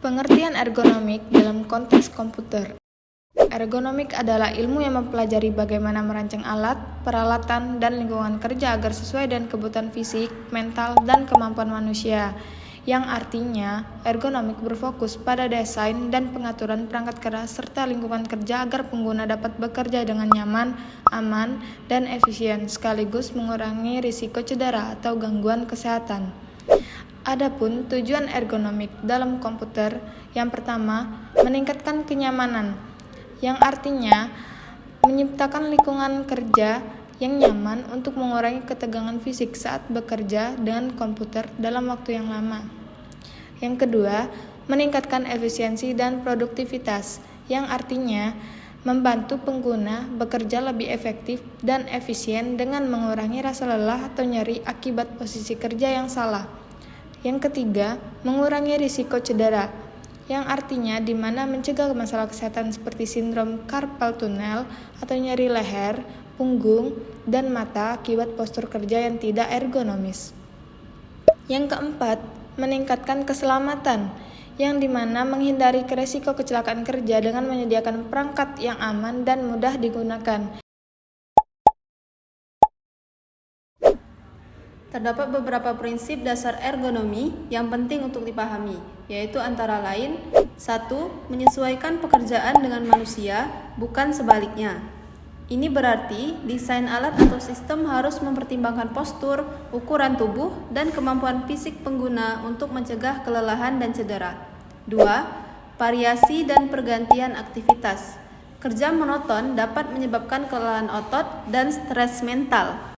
Pengertian ergonomik dalam konteks komputer. Ergonomik adalah ilmu yang mempelajari bagaimana merancang alat, peralatan, dan lingkungan kerja agar sesuai dengan kebutuhan fisik, mental, dan kemampuan manusia. Yang artinya, ergonomik berfokus pada desain dan pengaturan perangkat keras serta lingkungan kerja agar pengguna dapat bekerja dengan nyaman, aman, dan efisien, sekaligus mengurangi risiko cedera atau gangguan kesehatan. Adapun tujuan ergonomik dalam komputer, yang pertama, meningkatkan kenyamanan, yang artinya menciptakan lingkungan kerja yang nyaman untuk mengurangi ketegangan fisik saat bekerja dengan komputer dalam waktu yang lama. Yang kedua, meningkatkan efisiensi dan produktivitas, yang artinya membantu pengguna bekerja lebih efektif dan efisien dengan mengurangi rasa lelah atau nyeri akibat posisi kerja yang salah. Yang ketiga, mengurangi risiko cedera, yang artinya di mana mencegah masalah kesehatan seperti sindrom carpal tunnel atau nyeri leher, punggung, dan mata akibat postur kerja yang tidak ergonomis. Yang keempat, meningkatkan keselamatan, yang di mana menghindari risiko kecelakaan kerja dengan menyediakan perangkat yang aman dan mudah digunakan. Terdapat beberapa prinsip dasar ergonomi yang penting untuk dipahami, yaitu antara lain 1. Menyesuaikan pekerjaan dengan manusia, bukan sebaliknya. Ini berarti desain alat atau sistem harus mempertimbangkan postur, ukuran tubuh, dan kemampuan fisik pengguna untuk mencegah kelelahan dan cedera. 2. Variasi dan pergantian aktivitas. Kerja monoton dapat menyebabkan kelelahan otot dan stres mental.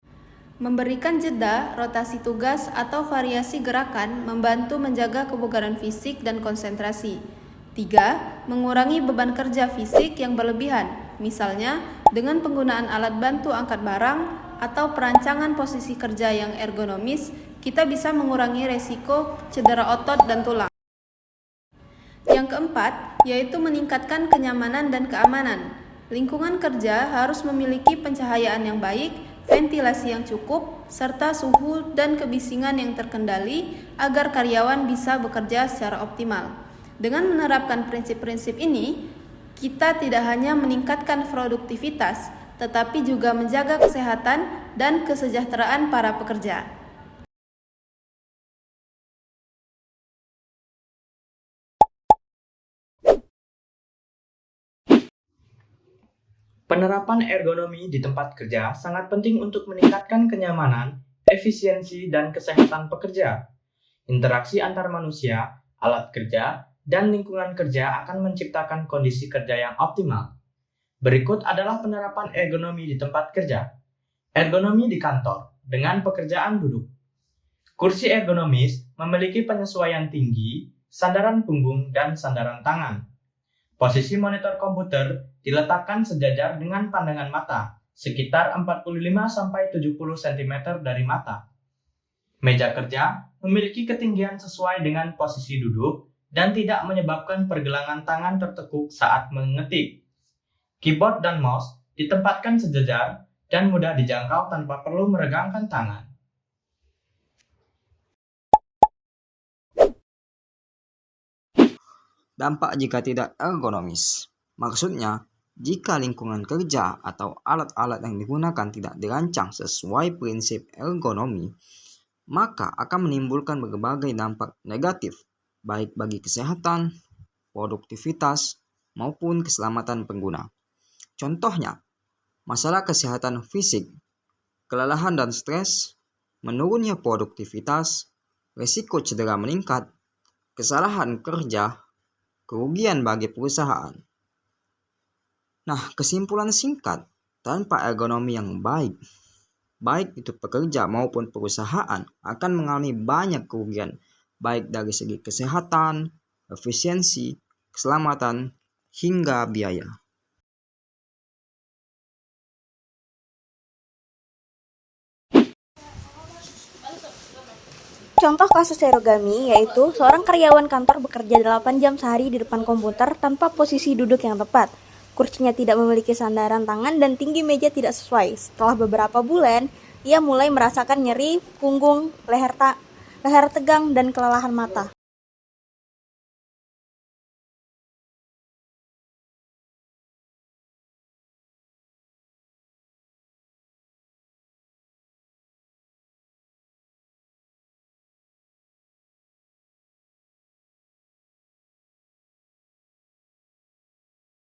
Memberikan jeda, rotasi tugas, atau variasi gerakan membantu menjaga kebugaran fisik dan konsentrasi. 3. Mengurangi beban kerja fisik yang berlebihan, misalnya dengan penggunaan alat bantu angkat barang atau perancangan posisi kerja yang ergonomis, kita bisa mengurangi resiko cedera otot dan tulang. Yang keempat, yaitu meningkatkan kenyamanan dan keamanan. Lingkungan kerja harus memiliki pencahayaan yang baik, ventilasi yang cukup, serta suhu dan kebisingan yang terkendali agar karyawan bisa bekerja secara optimal. Dengan menerapkan prinsip-prinsip ini, kita tidak hanya meningkatkan produktivitas, tetapi juga menjaga kesehatan dan kesejahteraan para pekerja. Penerapan ergonomi di tempat kerja sangat penting untuk meningkatkan kenyamanan, efisiensi, dan kesehatan pekerja. Interaksi antar manusia, alat kerja, dan lingkungan kerja akan menciptakan kondisi kerja yang optimal. Berikut adalah penerapan ergonomi di tempat kerja. Ergonomi di kantor dengan pekerjaan duduk. Kursi ergonomis memiliki penyesuaian tinggi, sandaran punggung, dan sandaran tangan. Posisi monitor komputer diletakkan sejajar dengan pandangan mata, sekitar 45-70 cm dari mata. Meja kerja memiliki ketinggian sesuai dengan posisi duduk dan tidak menyebabkan pergelangan tangan tertekuk saat mengetik. Keyboard dan mouse ditempatkan sejajar dan mudah dijangkau tanpa perlu meregangkan tangan. Dampak jika tidak ergonomis. Maksudnya, jika lingkungan kerja atau alat-alat yang digunakan tidak dirancang sesuai prinsip ergonomi, maka akan menimbulkan berbagai dampak negatif, baik bagi kesehatan, produktivitas, maupun keselamatan pengguna. Contohnya, masalah kesehatan fisik, kelelahan dan stres, menurunnya produktivitas, risiko cedera meningkat, kesalahan kerja, kerugian bagi perusahaan. Nah, kesimpulan singkat, tanpa ergonomi yang baik itu pekerja maupun perusahaan akan mengalami banyak kerugian, baik dari segi kesehatan, efisiensi, keselamatan, hingga biaya. Contoh kasus ergonomi yaitu seorang karyawan kantor bekerja 8 jam sehari di depan komputer tanpa posisi duduk yang tepat. Kursinya tidak memiliki sandaran tangan dan tinggi meja tidak sesuai. Setelah beberapa bulan, ia mulai merasakan nyeri punggung, leher tegang, dan kelelahan mata.